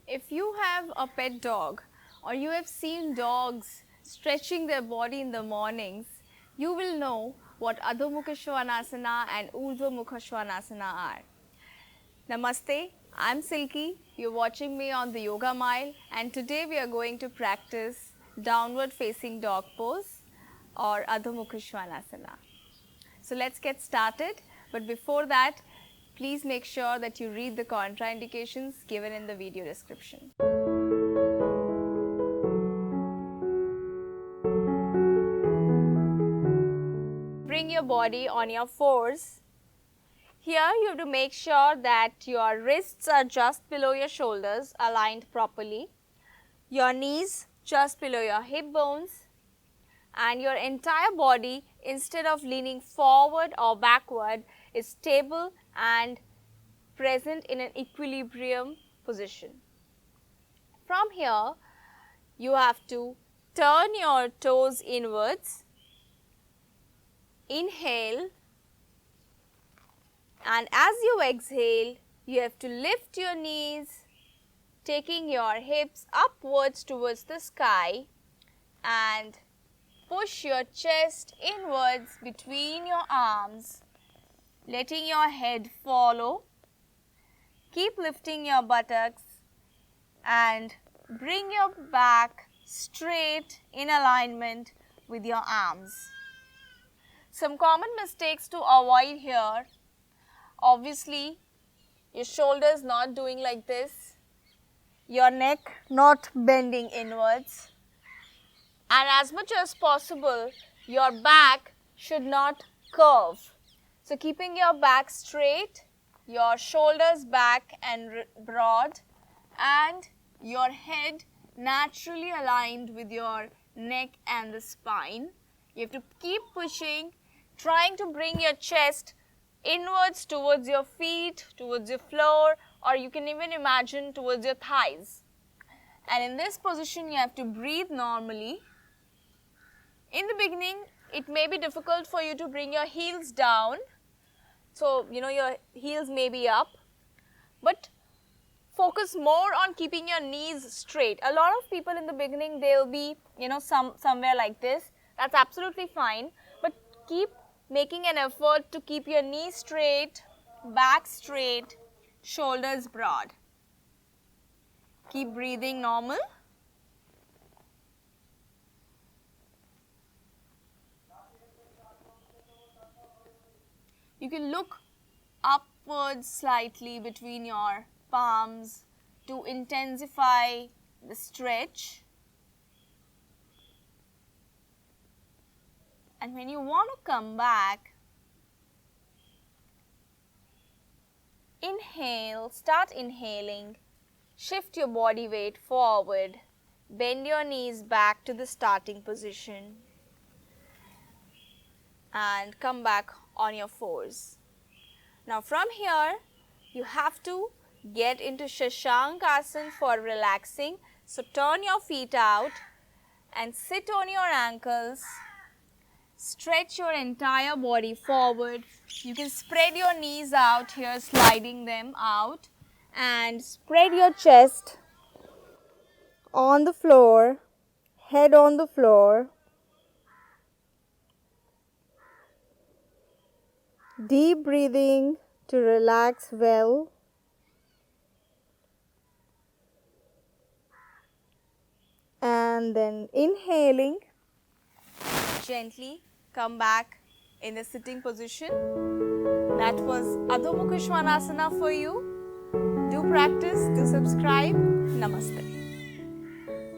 If you have a pet dog or you have seen dogs stretching their body in the mornings, you will know what Adhomukhasvanasana and Urdhvamukhasvanasana are. Namaste, I'm Silky. You're watching me on the Yoga Mile, and today we are going to practice downward facing dog pose or Adhomukhasvanasana. So let's get started, but before that, please make sure that you read the contraindications given in the video description. Bring your body on your fours. Here you have to make sure that your wrists are just below your shoulders, aligned properly. Your knees just below your hip bones, and your entire body, instead of leaning forward or backward, is stable and present in an equilibrium position. From here, you have to turn your toes inwards, inhale, and as you exhale, you have to lift your knees, taking your hips upwards towards the sky, and push your chest inwards between your arms, letting your head follow. Keep lifting your buttocks and bring your back straight in alignment with your arms. Some common mistakes to avoid here. Obviously, your shoulders not doing like this, your neck not bending inwards, and as much as possible, your back should not curve. So keeping your back straight, your shoulders back and broad, and your head naturally aligned with your neck and the spine. You have to keep pushing, trying to bring your chest inwards towards your feet, towards your floor, or you can even imagine towards your thighs. And in this position, you have to breathe normally. In the beginning, it may be difficult for you to bring your heels down. So, your heels may be up, but focus more on keeping your knees straight. A lot of people in the beginning, they'll be, somewhere like this. That's absolutely fine, but keep making an effort to keep your knees straight, back straight, shoulders broad. Keep breathing normal. You can look upwards slightly between your palms to intensify the stretch. And when you want to come back, inhale, start inhaling, shift your body weight forward, bend your knees back to the starting position, and come back on your fours. Now from here, you have to get into Shashankasana for relaxing. So turn your feet out and sit on your ankles. Stretch your entire body forward. You can spread your knees out here, sliding them out, and spread your chest on the floor, head on the floor. Deep breathing to relax well. And then inhaling, gently come back in the sitting position. That was Adhomukhasvanasana for you. Do practice, do subscribe. Namaste.